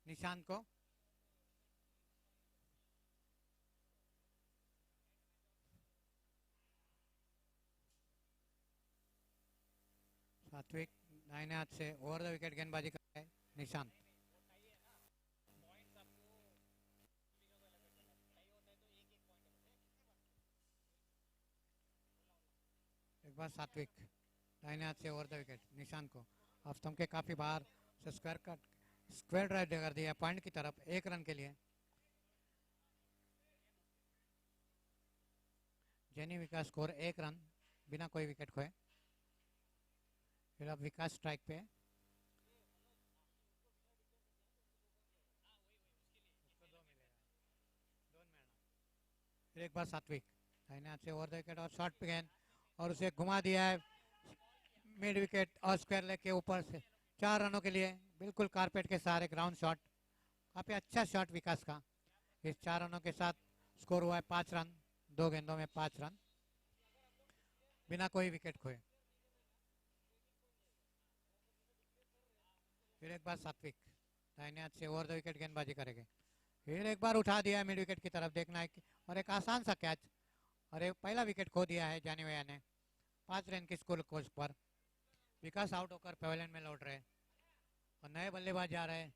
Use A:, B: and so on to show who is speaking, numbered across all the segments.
A: निशांत को। सात्विक दाहिने हाथ से ओवर द विकेट गेंदबाजी कर रहे हैं निशांत। एक बार सात्विक दाहिने हाथ से ओवर द विकेट निशांत को ऑफ स्टंप के काफी बाहर से स्क्वायर ड्राइव कर दिया पॉइंट की तरफ 1 रन के लिए। जेनी विकास स्कोर 1 रन बिना कोई विकेट खोए। फिर अब विकास स्ट्राइक पे। फिर एक बार सात्विक दाहिने हाथ से ओवर द विकेट और शॉट पे गेंद और उसे घुमा दिया है मिड विकेट और स्क्वायर लेग के ऊपर से 4 रनों के लिए बिल्कुल कारपेट के सहारे ग्राउंड शॉट। काफी अच्छा शॉट विकास का। इस 4 रनों के साथ स्कोर हुआ है 5 रन 2 गेंदों में 5 रन बिना कोई विकेट खोए। फिर एक बार सात्विक दाहिने हाथ से ओवर द विकेट गेंदबाजी करेंगे। फिर एक बार उठा दिया मिड विकेट की तरफ देखना है और एक आसान सा कैच और एक पहला विकेट खो दिया है जानी भैया ने। 5 रन की स्कोर कोर्स पर विकास आउट होकर पवेलियन में लौट रहे और नए बल्लेबाज जा रहे हैं।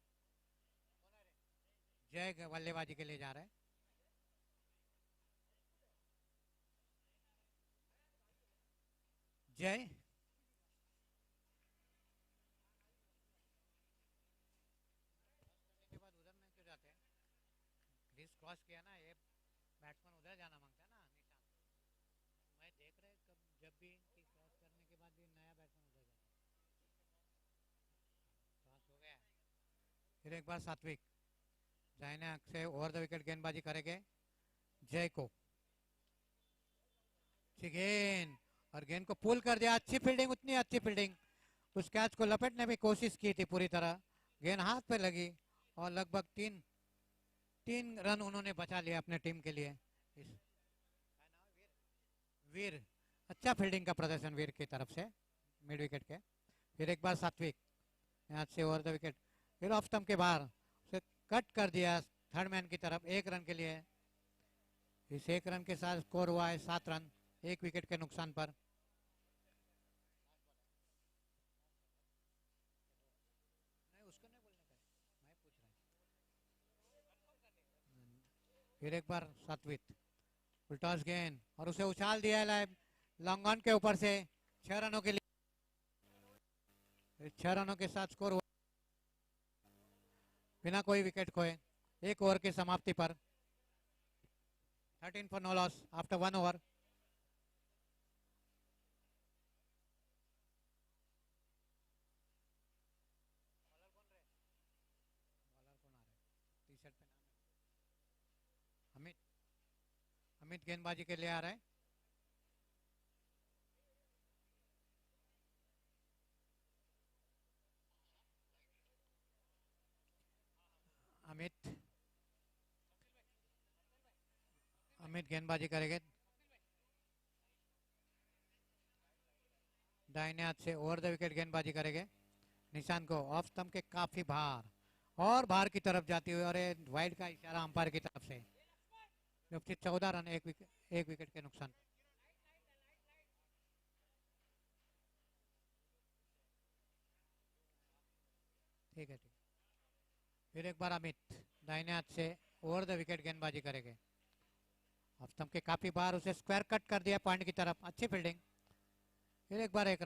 A: जय बल्लेबाजी के लिए जा रहे हैं। जय के बाद उधर नहीं क्यों जाते हैं? क्रीज क्रॉस किया ना ये बैट्समैन उधर जाना मांगता है ना निशान। मैं देख रहे कब जब भी इनकी क्रॉस करने के बाद भी नया बैट्समैन उधर जाता है। क्रॉस हो गया। फिर एक बार सात्विक दाहिने हाथ से ओवर द विकेट गेंदबाजी करेंगे जय को। गेंद और गेंद को पुल कर दिया। अच्छी फील्डिंग उतनी अच्छी फील्डिंग। उस कैच को लपेटने की कोशिश की थी पूरी तरह। गेंद हाथ पे लगी और लगभग तीन रन उन्होंने बचा लिया अपने टीम के लिए। वीर अच्छा फील्डिंग का प्रदर्शन वीर की तरफ से मिड विकेट के। फिर एक बार सात्विक यहाँ से ओवर द विकेट फिर ऑफ स्टंप के बाहर उसे कट कर दिया थर्ड मैन की तरफ 1 रन के लिए। इस 1 रन के साथ स्कोर हुआ है 7 रन 1 विकेट के नुकसान पर। नहीं उसको नहीं बोलने का मैं पूछ रहा हूँ। फिर एक बार सात्विक उल्टास गेंद और उसे उछाल दिया है लॉन्ग ऑन के ऊपर से 6 रनों के लिए। 6 रनों के साथ स्कोर हुआ बिना कोई विकेट खोए 1 ओवर की समाप्ति पर। 13 for no loss after 1 over. Amit Amit गेंदबाजी के लिए आ रहा है। अमित अमित गेंदबाजी करेंगे दाहिने हाथ से ओवर द विकेट गेंदबाजी करेंगे निशान को ऑफ स्टंप के काफी बाहर और बाहर की तरफ जाती हुई और वाइड का इशारा अंपायर की तरफ से। 14 रन 1 विकेट के नुकसान। ठीक है ठीक। फिर एक बार अमित दाहिने हाथ से ओवर द विकेट गेंदबाजी करेंगे ऑफ स्टंप के काफी बार उसे स्क्वायर कट कर दिया पॉइंट की तरफ। अच्छी फील्डिंग। फिर एक बार 1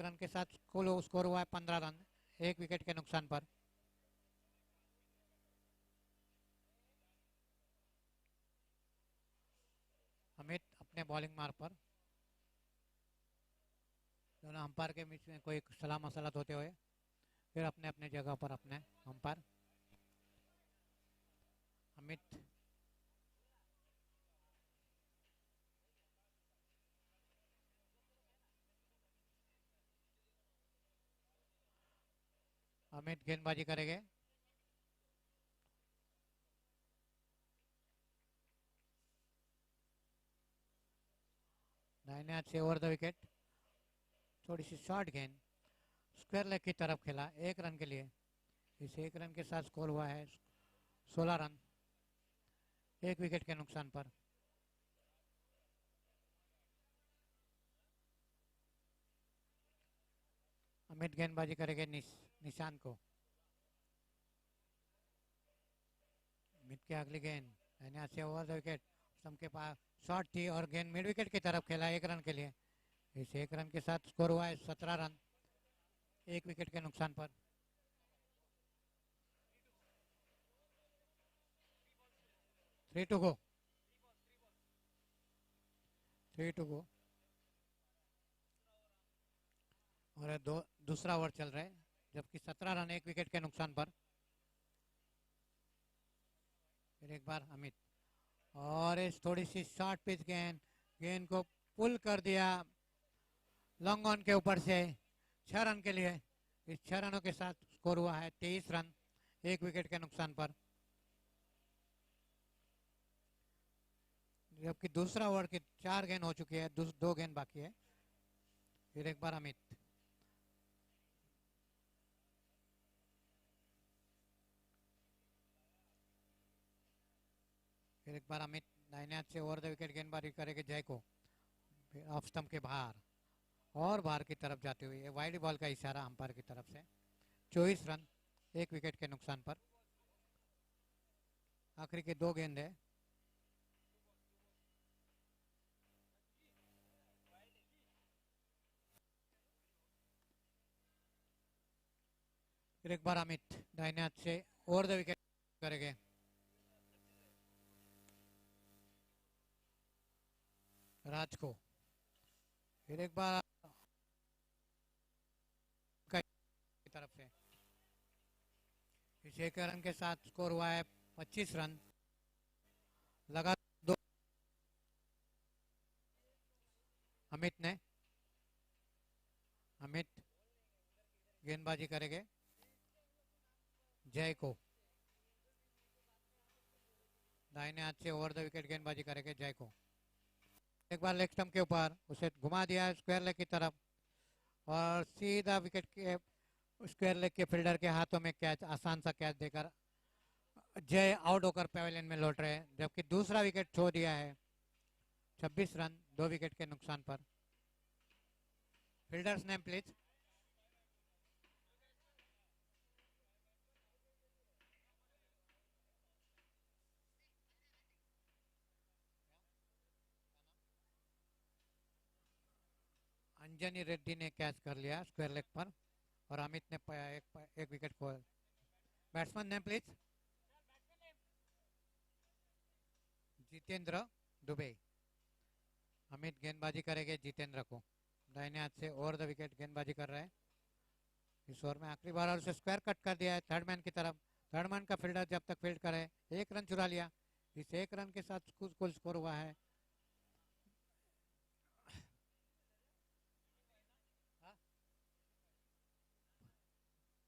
A: रन के साथ कुल स्कोर हुआ है 15 रन 1 विकेट के नुकसान पर। अमित अपने बॉलिंग मार्ग पर दोनों अंपायर के बीच में कोई सलाह मसलत होते हुए फिर अपने अपने जगह पर अपने अंपायर। अमित अमित गेंदबाजी करेंगे दाहिने हाथ से ओवर द विकेट। थोड़ी सी शॉर्ट गेंद स्क्वायर लेग की तरफ खेला 1 रन के लिए। इस 1 रन के साथ स्कोर हुआ है 16 रन, 1 विकेट के नुकसान पर। अमित गेंदबाजी करेंगे निशान को। अमित की अगली गेंद से ओवर द विकेट, स्टंप के पास शॉट थी और गेंद मिड विकेट की तरफ खेला 1 रन के लिए। इस 1 रन के साथ स्कोर हुआ है 17 रन, 1 विकेट के नुकसान पर। Three two go. और दूसरा ओवर चल रहा है, जबकि 17 रन 1 विकेट के नुकसान पर। फिर एक बार अमित, और इस थोड़ी सी शॉर्ट पिच गेंद को पुल कर दिया लॉन्ग ऑन के ऊपर से 6 रन के लिए। इस 6 रनों के साथ स्कोर हुआ है 23 रन, 1 विकेट के नुकसान पर। जबकि दूसरा ओवर की 4 गेंद हो चुकी है, 2 गेंद बाकी है। फिर एक बार अमित, फिर एक बार अमित दाहिने हाथ से ओवर द विकेट गेंदबाजी करेंगे जय को, ऑफ स्टंप के बाहर और बाहर की तरफ जाते हुए वाइड बॉल का इशारा अंपायर की तरफ से। 24 रन, 1 विकेट के नुकसान पर। आखिरी के 2 गेंद है। फिर एक बार अमित दाहिने हाथ से ओवर द विकेट करेंगे। राज को, फिर एक बार की तरफ से। इस 1 रन के साथ स्कोर हुआ है 25 रन, लगातार 2। अमित गेंदबाजी करेंगे जय को, दाहिने हाथ से ओवर द विकेट गेंदबाजी करेंगे जय को। एक बार लेग स्टंप के ऊपर उसे घुमा दिया स्क्वायर लेग की तरफ, और सीधा विकेट के स्क्वायर लेग के फील्डर के हाथों में कैच, आसान सा कैच देकर जय आउट होकर पवेलियन में लौट रहे हैं। जबकि दूसरा विकेट छो दिया है 26 रन, 2 विकेट के नुकसान पर। Fielders name please. Anjani Reddy ने कैच कर लिया स्क्वायर लेग पर, और अमित ने एक विकेट को। Batsman name please. Jitendra Dubey. Amit गेंदबाजी करेंगे जितेंद्र को, दाहिने हाथ से ओवर द विकेट गेंदबाजी कर रहा है। इस ओवर में आखिरी बार उसे स्क्वायर कट कर दिया है थर्ड मैन की तरफ। थर्ड मैन का फील्डर जब तक फील्ड करे 1 रन चुरा लिया। इस 1 रन के साथ कुल स्कोर हुआ है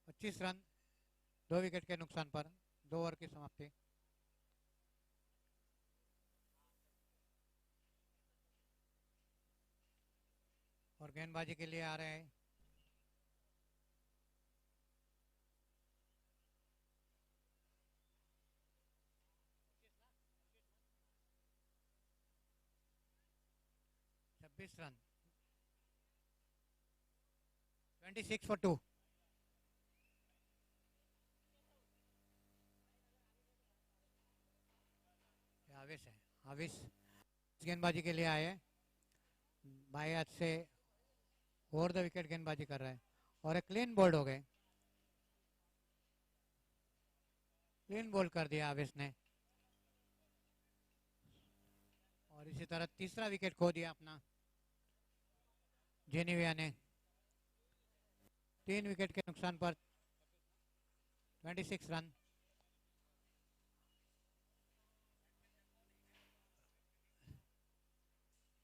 A: 25 रन, 2 विकेट के नुकसान पर। 2 ओवर की समाप्ति। और गेंदबाजी के लिए आ रहे हैं रन, 26 for 2। आवेश है, आवेश गेंदबाजी के लिए आए, बाएं हाथ से ओवर द विकेट गेंदबाजी कर रहा है, और एक क्लीन बोल्ड हो गए। क्लीन बोल्ड कर दिया आवेश ने, और इसी तरह तीसरा विकेट खो दिया अपना जेनेविया ने। 3 विकेट के नुकसान पर 26 run.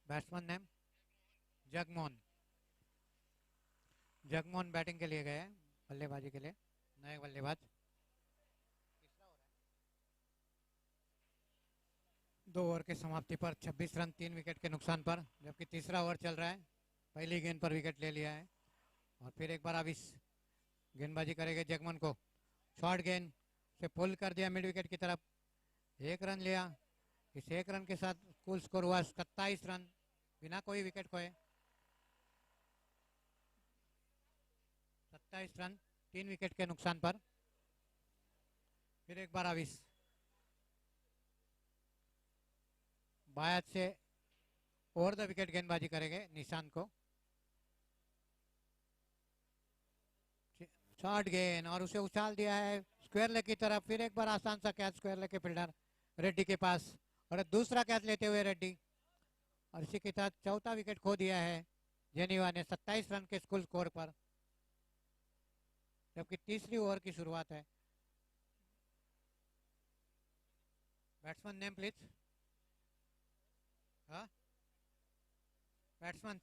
A: Batsman name Jagmohan. Jagmohan batting के लिए गए, बल्लेबाजी के लिए नए बल्लेबाज। 2 ओवर के समाप्ति पर 26 रन, 3 विकेट के नुकसान पर। जबकि तीसरा ओवर चल रहा है, पहली गेंद पर विकेट ले लिया है। और फिर एक बार अविश गेंदबाजी करेंगे जगमोहन को, शॉर्ट गेंद से पुल कर दिया मिड विकेट की तरफ, 1 रन लिया। इस 1 रन के साथ कुल स्कोर हुआ 27 रन बिना कोई विकेट खोए। 27 रन 3 विकेट के नुकसान पर। फिर एक बार आविश बायत से ओवर द विकेट गेंदबाजी करेंगे निशांत को। शॉर्ट गेंद और उसे उछाल दिया है स्क्वायर लेग की तरफ। फिर एक बार आसान सा कैच स्क्वायर लेग के फील्डर रेड्डी के पास, और दूसरा कैच लेते हुए रेड्डी, और इसी के साथ चौथा विकेट खो दिया है जेनीवा ने 27 रन के कुल स्कोर पर, जबकि तीसरी ओवर की शुरुआत है। Batsman name please. हाँ, बैट्समैन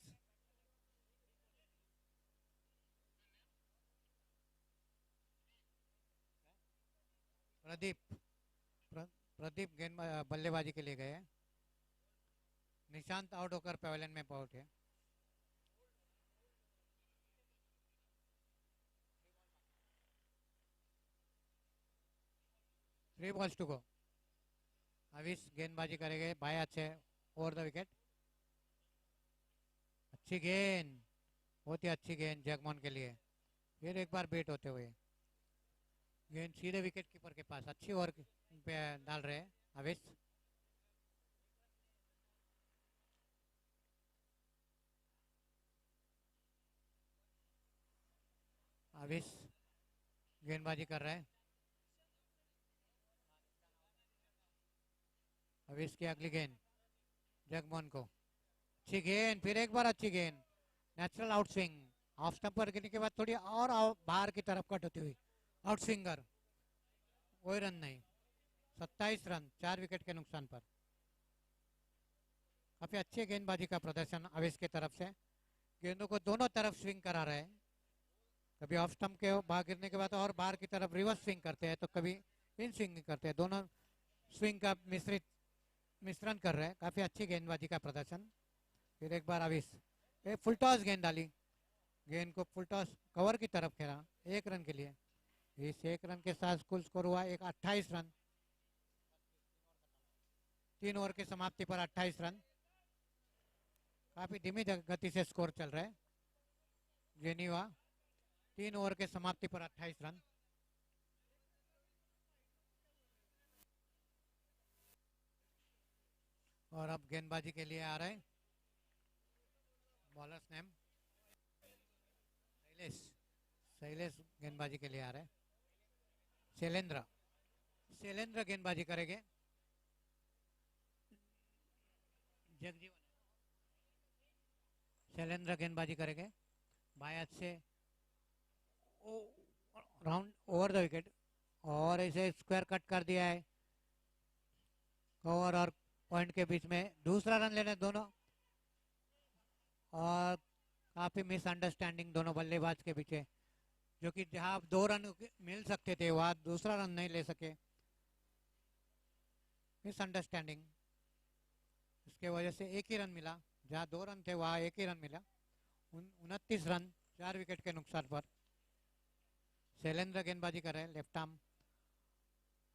A: प्रदीप। प्रदीप गेंद बल्लेबाजी के लिए गए हैं। निशांत आउट होकर पवेलियन में पहुंचे। 3 balls to go। आविश गेंदबाजी करेंगे बाय अच्छे ओवर द विकेट। अच्छी गेंद, बहुत ही अच्छी गेंद जगमोहन के लिए। फिर एक बार बेट होते हुए गेंद सीधे विकेट कीपर के पास, अच्छी ओवर पे डाल रहे हैं आविश। आविश गेंदबाजी कर रहे हैं। आविश की अगली गेंद जगमोहन को, अच्छी गेंद, फिर एक बार अच्छी गेंद, natural out swing. Off stump पर गिरने के बाद थोड़ी और बाहर की तरफ कट होती हुई आउट स्विंगर, कोई रन नहीं। 27 रन 4 विकेट के नुकसान पर। काफी अच्छे गेंदबाजी का प्रदर्शन आवेश की तरफ से। गेंदों को दोनों तरफ स्विंग करा रहे हैं, कभी ऑफ स्टंप के बाहर गिरने के बाद और बाहर की तरफ रिवर्स स्विंग करते हैं, तो कभी इन स्विंग करते हैं। दोनों स्विंग का मिश्रण कर रहे हैं। काफी अच्छी गेंदबाजी का प्रदर्शन। फिर एक बार आवेश फुल टॉस गेंद डाली, गेंद को फुल टॉस कवर की तरफ खेला 1 रन के लिए। इस 1 रन के साथ कुल स्कोर हुआ 28 रन। 3 ओवर की समाप्ति पर 28 रन। काफी धीमी गति से स्कोर चल रहा है जेनीवा। 3 ओवर के समाप्ति पर 28 रन। और अब गेंदबाजी के लिए आ रहे हैं बॉलर्स नेम शैलेश। शैलेश गेंदबाजी के लिए आ रहे हैं। शैलेंद्र गेंदबाजी करेंगे। जगजीवन शैलेंद्र गेंदबाजी करेंगे बायत से राउंड ओवर द विकेट, और इसे स्क्वायर कट कर दिया है कवर और पॉइंट के बीच में। दूसरा रन लेने दोनों, और काफी मिसअंडरस्टैंडिंग दोनों बल्लेबाज के पीछे, जो कि जहां 2 रन मिल सकते थे वहां दूसरा रन नहीं ले सके। मिसअंडरस्टैंडिंग, इसके वजह से 1 ही रन मिला, जहां 2 रन थे वहां 1 ही रन मिला। 29 रन 4 विकेट के नुकसान पर। शैलेंद्र गेंदबाजी कर रहे हैं, लेफ्ट आर्म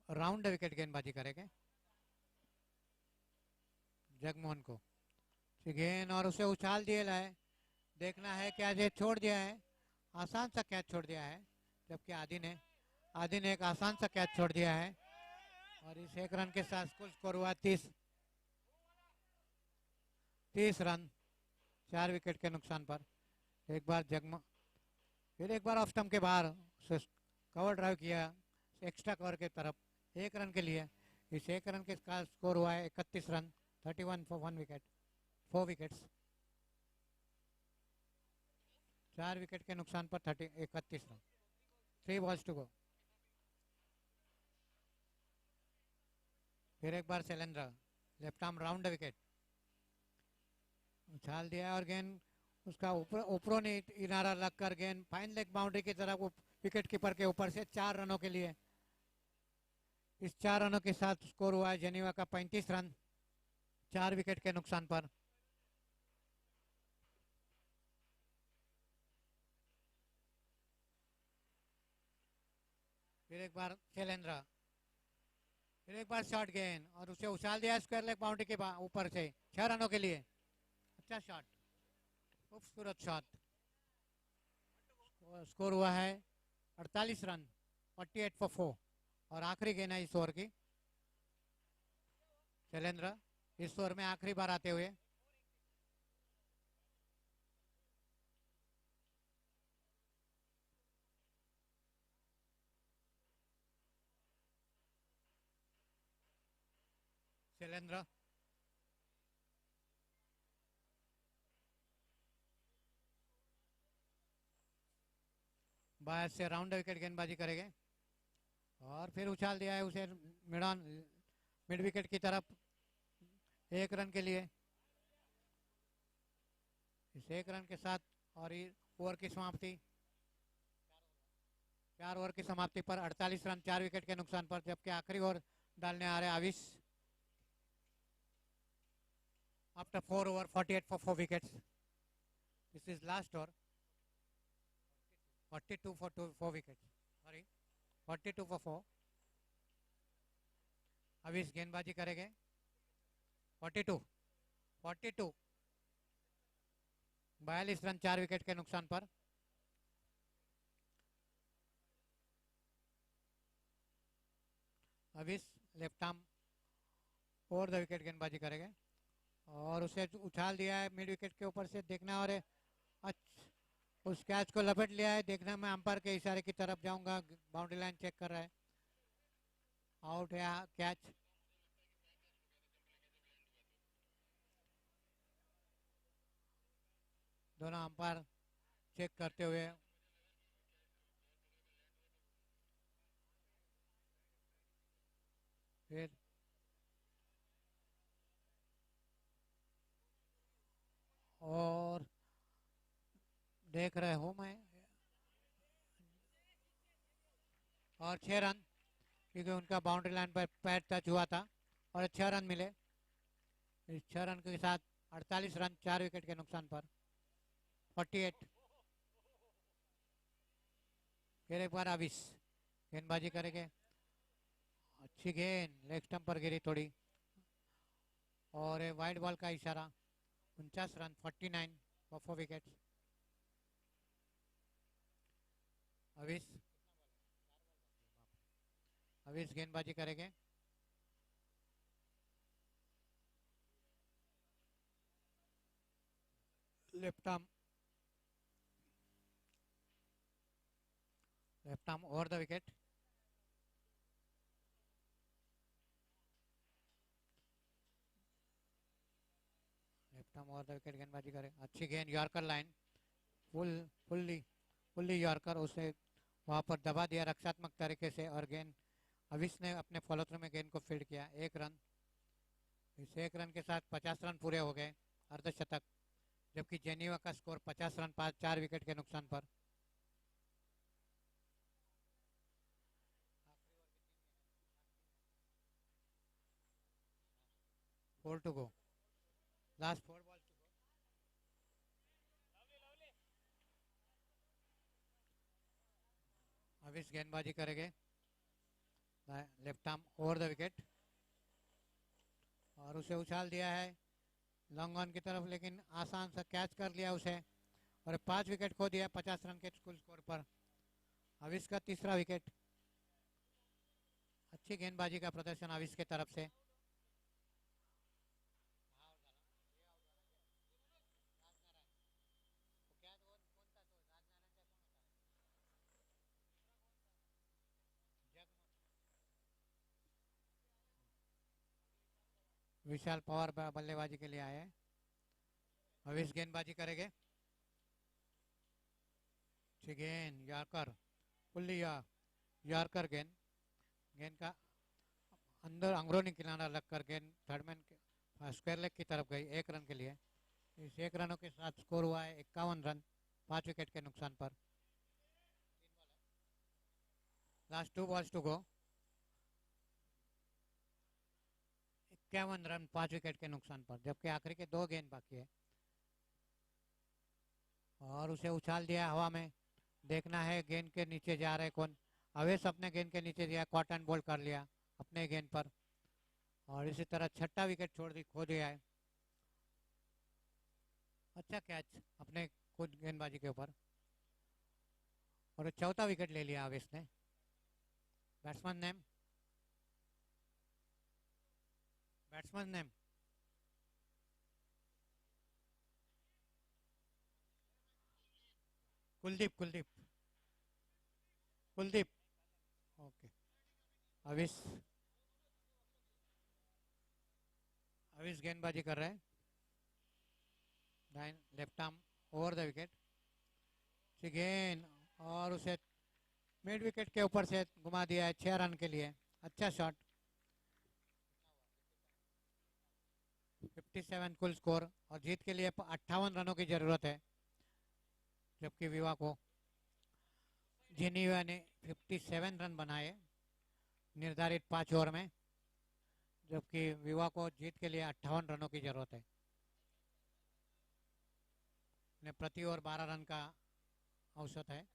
A: राउंड विकेट गेंदबाजी करेंगे जगमोहन को। गेंद और उसे उछाल दिया है। देखना है क्या ये छोड़ दिया है, आसान सा कैच छोड़ दिया है, जबकि आदि ने एक आसान सा कैच छोड़ दिया है। और इस 1 रन के साथ कुल स्कोर हुआ 30 रन 4 विकेट के नुकसान पर। एक बार फिर एक बार ऑफ स्टंप के बाहर कवर ड्राइव किया एक्स्ट्रा कवर के तरफ 1 रन के लिए। इस 1 रन के साथ स्कोर हुआ है 31 run 31 for 1 wicket 4 wickets. 4 wicket के नुकसान पर 31 रन। 3 balls to go। फिर एक बार Shailendra left arm round wicket उछाल दिया, और गेंद उसका ऊपरों ने किनारा लगकर गेंद फाइन लेग बाउंड्री की तरफ विकेट कीपर के ऊपर से 4 रनों के लिए। इस 4 रनों के साथ स्कोर हुआ है जेनीवा का 35 रन 4 विकेट के नुकसान पर। फिर एक बार शैलेंद्र, फिर एक बार शॉट गेंद और उसे उछाल दिया स्क्वायर लेग बाउंड्री के ऊपर से 6 रनों के लिए। अच्छा शॉट, खूबसूरत शॉट। स्कोर हुआ है 48 रन, 48 फॉर 4। और आखिरी गेंद है इस ओवर की। शैलेंद्र इस ओवर में आखिरी बार आते हुए। शैलेंद्र बाहर से राउंड विकेट गेंदबाजी करेंगे और फिर उछाल दिया है उसे मिड विकेट की तरफ 1 रन के लिए। इस 1 रन के साथ और ओवर की समाप्ति, 4 ओवर की समाप्ति पर 48 रन 4 विकेट के नुकसान पर, जबकि आखिरी ओवर डालने आ रहे Avish. After 4 over 48 for 4 wickets, this is last over. 42 for 4 wickets, sorry 42 for 4। Avish गेंदबाजी करेंगे। 42 42 42 रन 4 विकेट के नुकसान पर। Avish left arm over the wicket गेंदबाजी करेंगे और उसे उछाल दिया है मिड विकेट के ऊपर से। देखना और उस कैच को लपेट लिया है। देखना मैं अंपायर के इशारे की तरफ जाऊंगा, बाउंड्री लाइन चेक कर रहा है। आउट है कैच। दोनों अंपायर चेक करते हुए फिर और देख रहे हो मैं, और 6 रन, क्योंकि उनका बाउंड्री लाइन पर पैर टच हुआ था और 6 रन मिले। इस 6 रन के साथ 48 रन 4 विकेट के नुकसान पर 48। फिर एक बार आविश गेंदबाजी करेंगे। अच्छी गेंद लेग स्टंप पर गिरी थोड़ी और वाइड बॉल का इशारा। 49 रन 49 फॉर 4 विकेट्स। आविश आविश गेंदबाजी करेंगे। Left arm over the wicket. Left arm over the wicket गेंदबाजी करें। अच्छी गेंद यॉर्कर लाइन, फुल्ली यॉर्कर, उसे वहां पर दबा दिया रक्षात्मक तरीके से और गेंद अविश ने अपने फॉलो थ्रू में गेंद को फील्ड किया। 1 रन। इस 1 रन के साथ 50 रन पूरे हो गए, अर्धशतक। जबकि जेनीवा का स्कोर 50 रन 4 विकेट के नुकसान पर। 4 to go, last 4 ball to go. Avish गेंदबाजी करेंगे। Left arm over the wicket और उसे उछाल दिया है लॉन्ग ऑन की तरफ, लेकिन आसान सा कैच कर लिया उसे और 5 विकेट खो दिया 50 रन के कुल स्कोर पर। अविश का तीसरा विकेट। अच्छी गेंदबाजी का प्रदर्शन अविश के तरफ से। विशाल पवार बल्लेबाजी के लिए आए हैं। अविश गेंदबाजी करेंगे। गेंद यॉर्कर, फुल्ली यॉर्कर गेंद। गेंद का अंदर अंगरूनी किनारा लगकर गेंद थर्डमैन के स्क्वायर लेग की तरफ गई 1 रन के लिए। इस 1 रनों के साथ स्कोर हुआ है 51 रन 5 विकेट के नुकसान पर। Last 2 balls to go. 51 run 5 wicket के नुकसान पर, जबकि आखिरी के 2 गेंद बाकी है। और उसे उछाल दिया हवा में। देखना है गेंद के नीचे जा रहे कौन। अवेश अपने गेंद के नीचे दिया, कॉट एंड बोल्ड कर लिया अपने गेंद पर, और इसी तरह छठा विकेट खो दिया है। अच्छा कैच अपने खुद गेंदबाजी के ऊपर, और चौथा विकेट ले लिया अवेश ने। Batsman name, batsman name Kuldeep, Kuldeep, Kuldeep. Okay, Avesh, Avesh गेंदबाजी कर रहे हैं, दाइन left arm over the wicket, गेंद, और उसे मिड विकेट के ऊपर से घुमा दिया है 6 रन के लिए। अच्छा शॉट। 57 कुल स्कोर, और जीत के लिए 58 रनों की जरूरत है, जबकि विवा को जिनीवा ने 57 रन बनाए निर्धारित 5 ओवर में, जबकि विवा को जीत के लिए 58 रनों की जरूरत है। प्रति ओवर 12 रन का औसत है।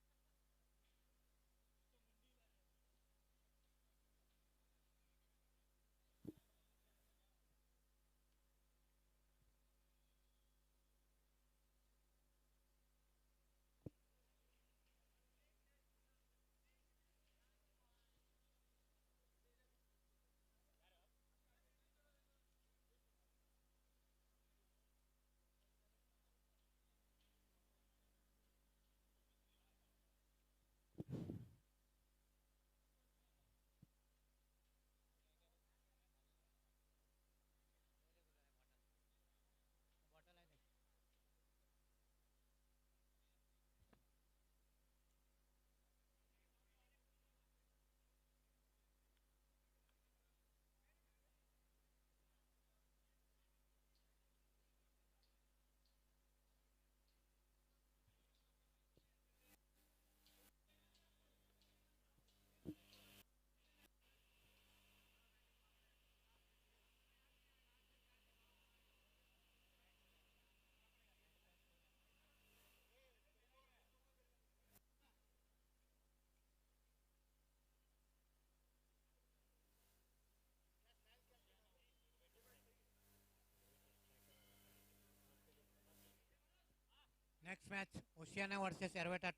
A: नेक्स्ट मैच ओशियाना वर्सेस एरवेटा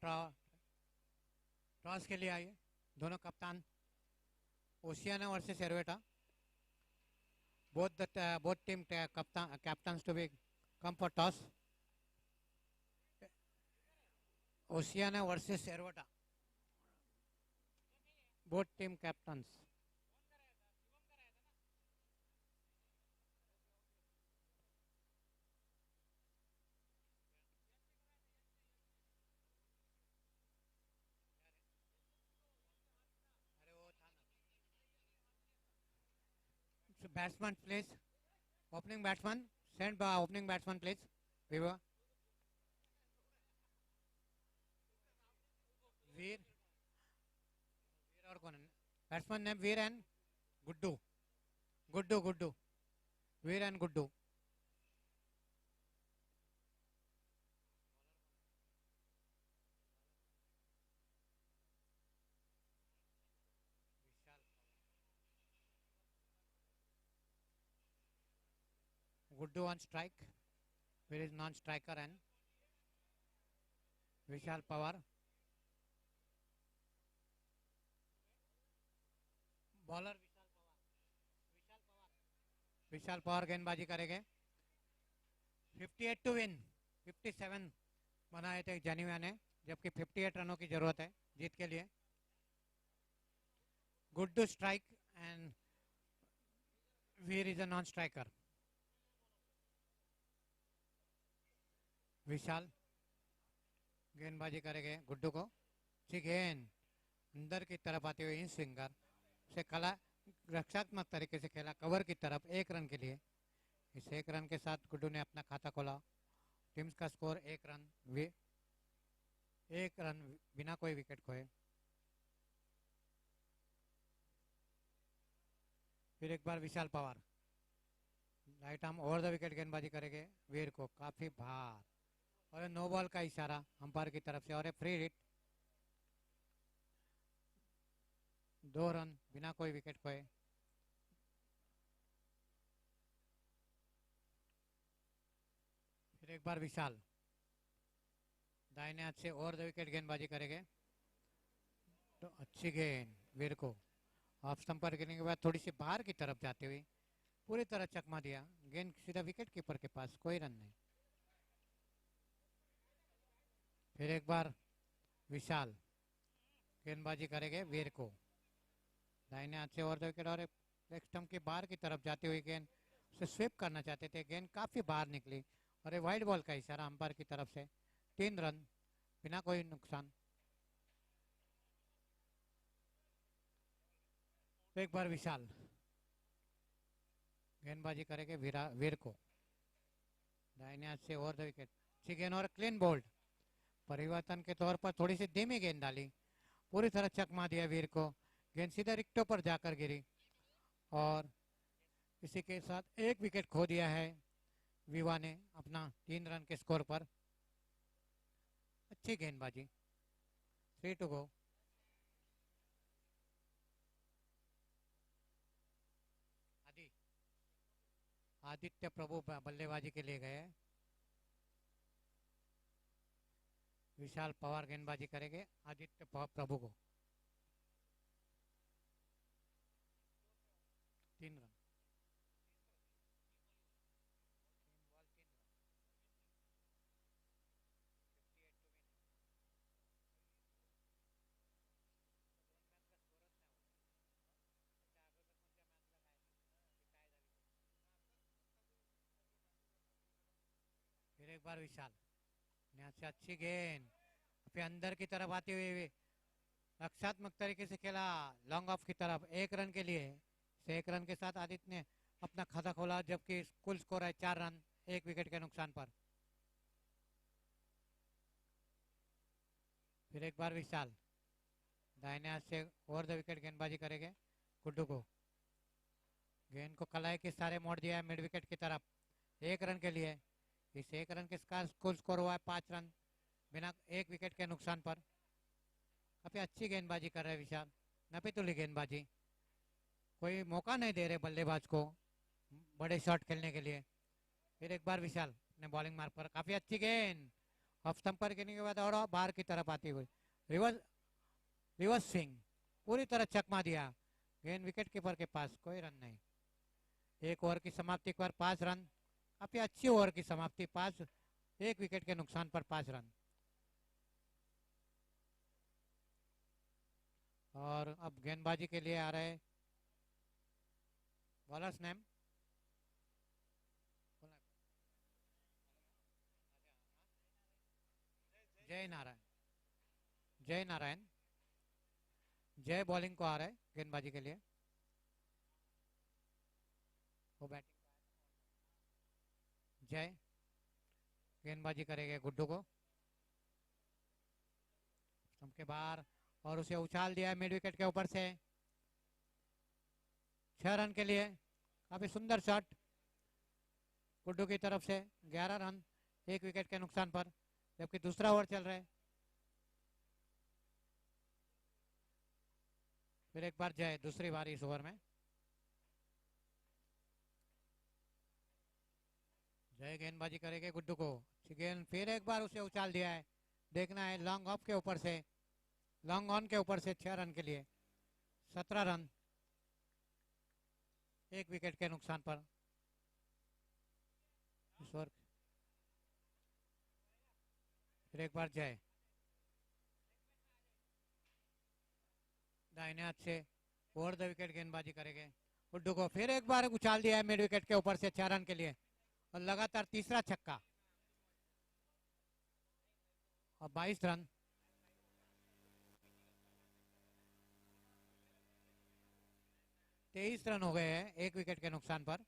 A: टॉस के लिए आइए दोनों कप्तान। ओशियाना वर्सेस एरवेटा, both team captains to be come for toss. Oceana versus Ervata, both team captains. So batsman please, opening batsman, send by opening batsman please. Viva, Veer, Veer और कौन है? Batsman name Veer and Guddu, Guddu, Guddu, Veer and Guddu. Guddu on strike, Veer is non-striker and Vishal Pawar. Bowler Vishal Pawar गेंदबाजी करेंगे। 58 to win, 57 बनाए थे जानिया ने, जबकि 58 रनों की जरूरत है जीत के लिए। Guddu strike end Veer is a non striker. Vishal गेंदबाजी करेंगे गुड्डू को, गेंद अंदर की तरफ आते हुए इन स्विंगर से कला रक्षात्मक तरीके से खेला कवर की तरफ 1 रन के लिए। इस 1 रन के साथ गुड्डू ने अपना खाता खोला। टीम्स का स्कोर 1 रन, 1 रन बिना कोई विकेट खोए। फिर एक बार Vishal Pawar right arm over the wicket गेंदबाजी करेंगे वीर को, काफी भार, और नो बॉल का इशारा अंपायर की तरफ से, और फ्री हिट। 2 रन बिना कोई विकेट खोए। फिर एक बार विशाल दाहिने हाथ से ओवर द विकेट गेंदबाजी करेंगे, तो अच्छी गेंद वीर को ऑफ स्टंप पर गिरने के बाद थोड़ी सी बाहर की तरफ जाते हुए पूरी तरह चकमा दिया, गेंद सीधा विकेट कीपर के पास, कोई रन नहीं। फिर एक बार विशाल गेंदबाजी करेंगे वीर को दाहिने हाथ से ओवर द विकेट, और लेग स्टंप के बाहर की तरफ जाते हुए गेंद उसे स्वीप करना चाहते थे, गेंद काफी बाहर निकली और ये वाइड बॉल का इशारा अंपायर की तरफ से। 3 रन बिना कोई नुकसान। तो एक बार विशाल गेंदबाजी करेंगे वीर को दाहिने हाथ से ओवर द विकेट, अच्छी गेंद और क्लीन बोल्ड। परिवर्तन के तौर पर थोड़ी सी धीमी गेंद डाली, पूरी तरह चकमा दिया वीर को, गेंद सीधा रिक्टों पर जाकर गिरी और इसी के साथ एक विकेट खो दिया है विवा ने अपना 3 रन के स्कोर पर। अच्छी गेंदबाजी, 3 टू गो। आदित्य प्रभु बल्लेबाजी के लिए गए, विशाल पवार गेंदबाजी करेंगे आदित्य प्रभु को। 3 रन। फिर एक बार विशाल यहाँ से अच्छी गेंद फिर अंदर की तरफ आते हुए रक्षात्मक तरीके से खेला लॉन्ग ऑफ की तरफ, 1 रन के लिए। 1 रन के साथ आदित्य ने अपना खाता खोला, जबकि कुल स्कोर है 4 रन 1 विकेट के नुकसान पर। फिर एक बार विशाल दाहिने हाथ से ओवर द विकेट गेंदबाजी करेंगे गुड्डू को, गेंद को कलाई के सारे मोड़ दिया है मिड विकेट की तरफ, 1 रन के लिए। इस 1 रन के साथ कुल स्कोर हुआ है 5 रन बिना 1 विकेट के नुकसान पर। काफी अच्छी गेंदबाजी कर रहे हैं विशाल, नपीतुली गेंदबाजी, कोई मौका नहीं दे रहे बल्लेबाज को बड़े शॉट खेलने के लिए। फिर एक बार विशाल ने बॉलिंग मार्क पर, काफी अच्छी गेंद ऑफ स्टंप पर गिरने के बाद और बाहर की तरफ आती हुई रिवर्स स्विंग, पूरी तरह चकमा दिया, गेंद विकेट कीपर के पास, कोई रन नहीं। 1 ओवर की समाप्ति पर 5 रन, काफी अच्छी ओवर की समाप्ति, 1 विकेट के नुकसान पर 5 रन। और अब गेंदबाजी के लिए आ रहे बॉलर्स नेम, जय नारायण। जय नारायण, जय बॉलिंग को आ रहा है गेंदबाजी के लिए, वो बैटिंग जय गेंदबाजी करेंगे गुड्डू को स्टंप के बाहर और उसे उछाल दिया मिड विकेट के ऊपर से, 6 रन के लिए। काफी सुंदर शॉट गुड्डू की तरफ से, 11 रन 1 विकेट के नुकसान पर, जबकि दूसरा ओवर चल रहा है। फिर एक बार जय दूसरी बार इस ओवर में, जय गेंदबाजी करेंगे गुड्डू को, गेंद फिर एक बार उसे उछाल दिया है, देखना है लॉन्ग ऑफ के ऊपर से, लॉन्ग ऑन के ऊपर से, 6 रन के लिए, 17 रन 1 विकेट के नुकसान पर। इस ओवर फिर एक बार जय दाहिने हाथ से ओवर द विकेट गेंदबाजी करेंगे गुड्डू को, फिर एक बार उछाल दिया है मिड विकेट के ऊपर से, 6 रन के लिए, और लगातार तीसरा छक्का और 22 रन। तेईस रन हो गए हैं 1 विकेट के नुकसान पर,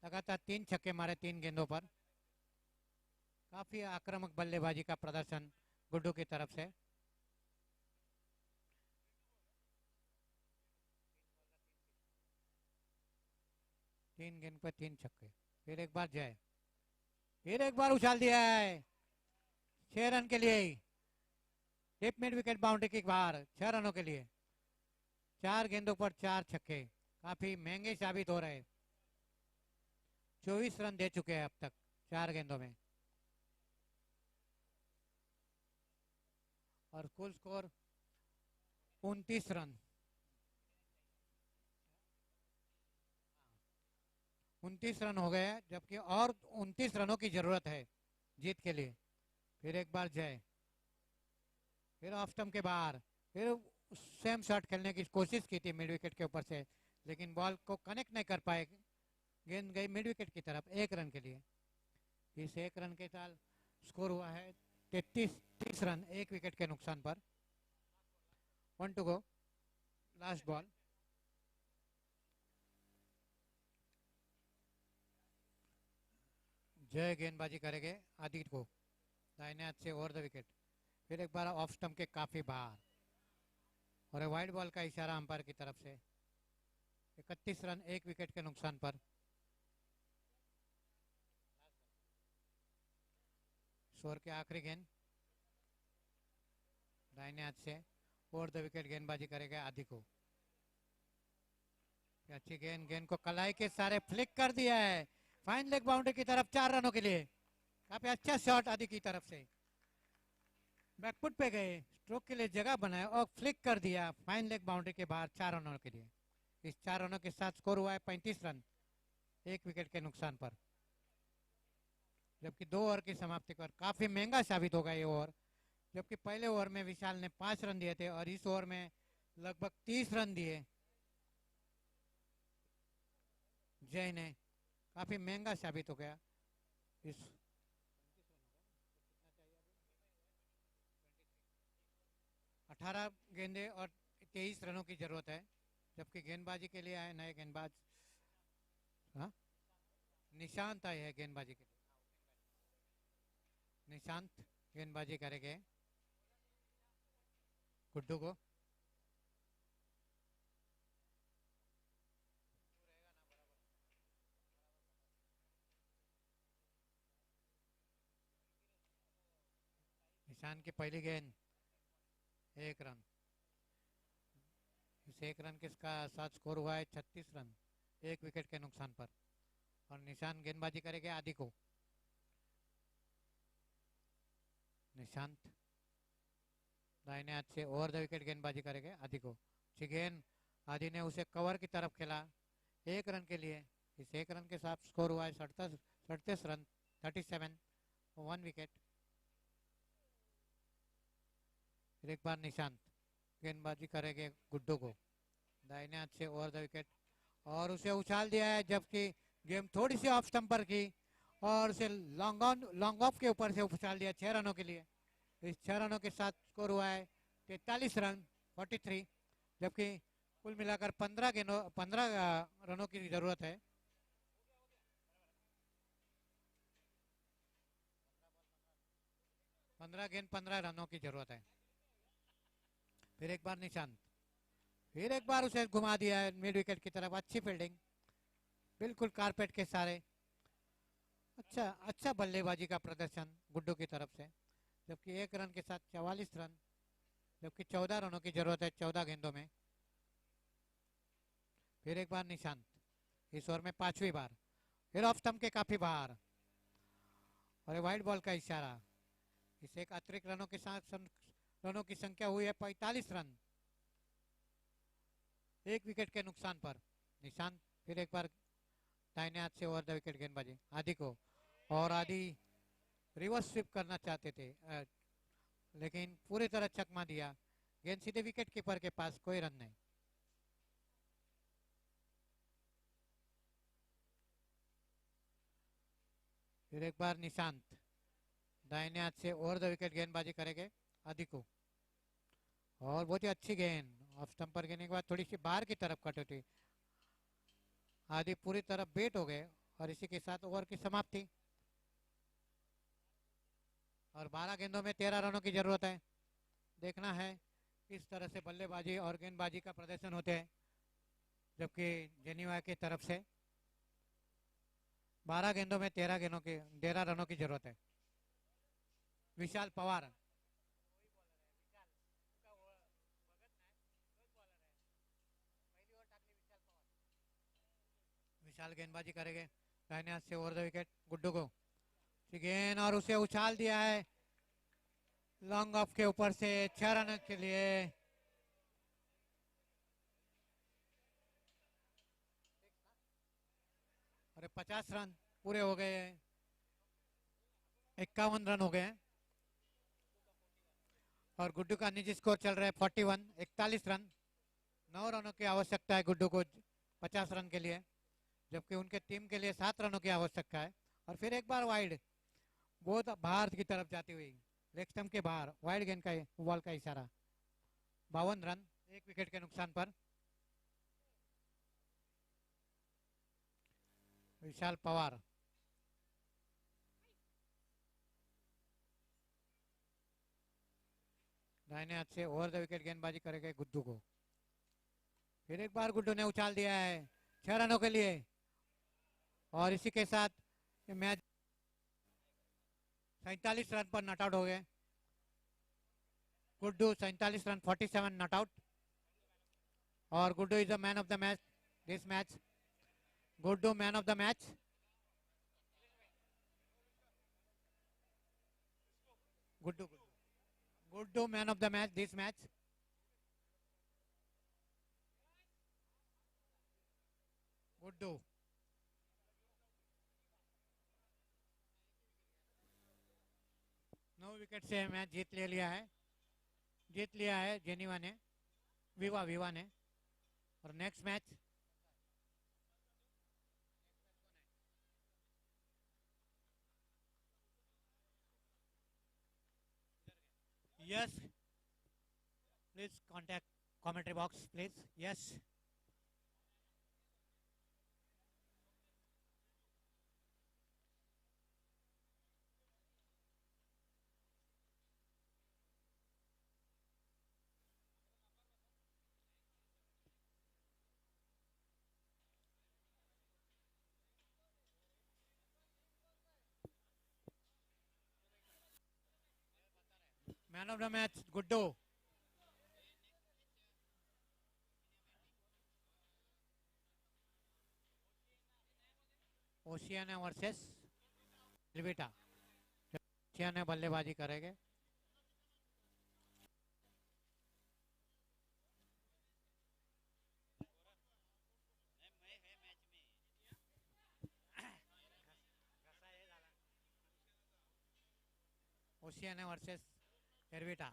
A: लगातार 3 छक्के मारे 3 गेंदों पर। काफी आक्रामक बल्लेबाजी का प्रदर्शन गुड्डू की तरफ से। तीन गेंद पर 3 छक्के। फिर एक बार जय, फिर एक बार उछाल दिया है 6 रन के लिए, डिप मिड विकेट बाउंड्री के बाहर, 6 रनों के लिए। 4 गेंदों पर 4 छक्के, काफी महंगे साबित हो रहे। 24 रन दे चुके हैं अब तक 4 गेंदों में, और कुल स्कोर 29 रन। 29 रन हो गए, जबकि और 29 रनों की जरूरत है जीत के लिए। फिर एक बार जय, फिर ऑफ स्टंप के बाहर, फिर सेम शॉट खेलने की कोशिश की थी मिड विकेट के ऊपर से, लेकिन बॉल को कनेक्ट नहीं कर पाए। गेंद गई मिड विकेट की तरफ 1 रन के लिए। इस 1 रन के साथ स्कोर हुआ है 30 रन 1 विकेट के नुकसान पर। 1 टू गो, लास्ट बॉल। जय गेंदबाजी करेंगे आदित्य को दाहिने हाथ से ओवर द विकेट। फिर एक बार ऑफ स्टंप के काफी बाहर, और वाइड बॉल का इशारा अंपायर की तरफ से। 31 रन 1 विकेट के नुकसान पर। शोर के आखिरी गेंद दाहिने हाथ से ओवर द विकेट गेंदबाजी करेगा आदि को। अच्छी गेंद, गेंद को कलाई के सारे फ्लिक कर दिया है फाइन लेग बाउंड्री की तरफ 4 रनों के लिए। काफी अच्छा शॉट आदि की तरफ से, बैकफुट पे गए, स्ट्रोक के लिए जगह बनाया और फ्लिक कर दिया फाइन लेग बाउंड्री के बाहर 4 रनों के लिए। इस 4 रनों के साथ स्कोर हुआ है 35 रन 1 विकेट के नुकसान पर। जबकि 2 ओवर की समाप्ति पर काफी महंगा साबित होगा ये ओवर, जबकि पहले ओवर में विशाल ने 5 रन दिए थे और इस ओवर में लगभग 30 रन दिए जय ने। काफी महंगा साबित हो गया। इस 18 गेंदे और 23 रनों की जरूरत है, जबकि गेंदबाजी के लिए आए नए गेंदबाज। हाँ, निशांत आए हैं गेंदबाजी के लिए। निशांत गेंदबाजी करेंगे गुड्डू को। निशांत की पहली गेंद 1 रन। इस 1 रन के साथ स्कोर हुआ है 36 रन 1 विकेट के नुकसान पर। और निशांत गेंदबाजी करेंगे आदि को। निशांत दाहिने हाथ से ओवर द विकेट गेंदबाजी करेंगे आदि को। अच्छी गेंद, आदि ने उसे कवर की तरफ खेला 1 रन के लिए। इस 1 रन के साथ स्कोर हुआ है 37 रन 37 1 विकेट। फिर एक बार निशांत गेंदबाजी करेंगे गुड्डू को दाहिने हाथ से ओवर द विकेट, और उसे उछाल दिया है, जबकि गेम थोड़ी सी ऑफ स्टंपर की और उसे लॉन्ग ऑफ के ऊपर से उछाल दिया 6 रनों के लिए। इस 6 रनों के साथ स्कोर हुआ है 43 रन 43, जबकि कुल मिलाकर 15 रनों की जरूरत है। पंद्रह गेंद 15 रनों की जरूरत है। फिर एक बार निशांत, फिर एक बार उसे घुमा दिया है मिड विकेट की तरफ। अच्छी फील्डिंग, बिल्कुल कारपेट के सारे। अच्छा बल्लेबाजी का प्रदर्शन गुड्डू की तरफ से, जबकि 1 रन के साथ 44 रन, जबकि 14 रनों की जरूरत है 14 गेंदों में। फिर एक बार निशांत, इस ओवर में 5वीं बार। फिर ऑफ स्टंप के काफी बाहर, और वाइड बॉल का इशारा। इस एक अतिरिक्त रनों के साथ रनों की संख्या हुई है 45 रन 1 विकेट के नुकसान पर। निशांत फिर एक बार दाहिने हाथ से ओवर द विकेट गेंदबाजी आदि को, और आदि रिवर्स स्वीप करना चाहते थे लेकिन पूरी तरह चकमा दिया। गेंद सीधे विकेट कीपर के पास, कोई रन नहीं। फिर एक बार निशांत दाहिने हाथ से ओवर द विकेट गेंदबाजी करेंगे आदि को, और बहुत ही अच्छी गेंद ऑफ स्टंप पर गिरने के बाद थोड़ी सी बाहर की तरफ कट होती। आदि पूरी तरफ बेट हो गए, और इसी के साथ ओवर की समाप्ति। और 12 गेंदों में 13 रनों की जरूरत है। देखना है किस तरह से बल्लेबाजी और गेंदबाजी का प्रदर्शन होते हैं, जबकि जेनीवा की तरफ से 12 गेंदों में 13 रनों की जरूरत है। विशाल पवार, विशाल गेंदबाजी करेंगे दाहिने हाथ से ओवर द विकेट गुड्डू को गेंद और उसे उछाल दिया है लॉन्ग ऑफ के ऊपर से 6 रन के लिए। अरे 50 रन पूरे हो गए हैं, 51 रन हो गए हैं और गुड्डू का निजी स्कोर चल रहा है 41 रन। 9 रनों की आवश्यकता है गुड्डू को 50 रन के लिए, जबकि उनके टीम के लिए 7 रनों की आवश्यकता है। और फिर एक बार वाइड बहुत बाहर की तरफ जाती हुई लेग स्टंप के बाहर वाइड गेंद का बॉल का इशारा। 52 रन 1 विकेट के नुकसान पर। विशाल पवार दाहिने हाथ से ओवर द विकेट गेंदबाजी करेंगे गुड्डू को। फिर एक बार गुड्डू ने उछाल दिया है 6 रनों के लिए और इसी के साथ ये मैच 47 रन पर नॉट आउट हो गए। गुड्डू 47 रन 47 नॉट आउट और Guddu is the man of the match this match. Guddu man of the match. Guddu Guddu man of the match this match. Guddu 9 wicket से मैच जीत लिया है जेनीवा ने विवा ने। और next match yes please contact commentary box please yes. Man of the match Guddu. Oceania versus एल्विटा। ओशियाना बल्लेबाजी करेंगे। ओशियाना वर्सेस एल्विटा।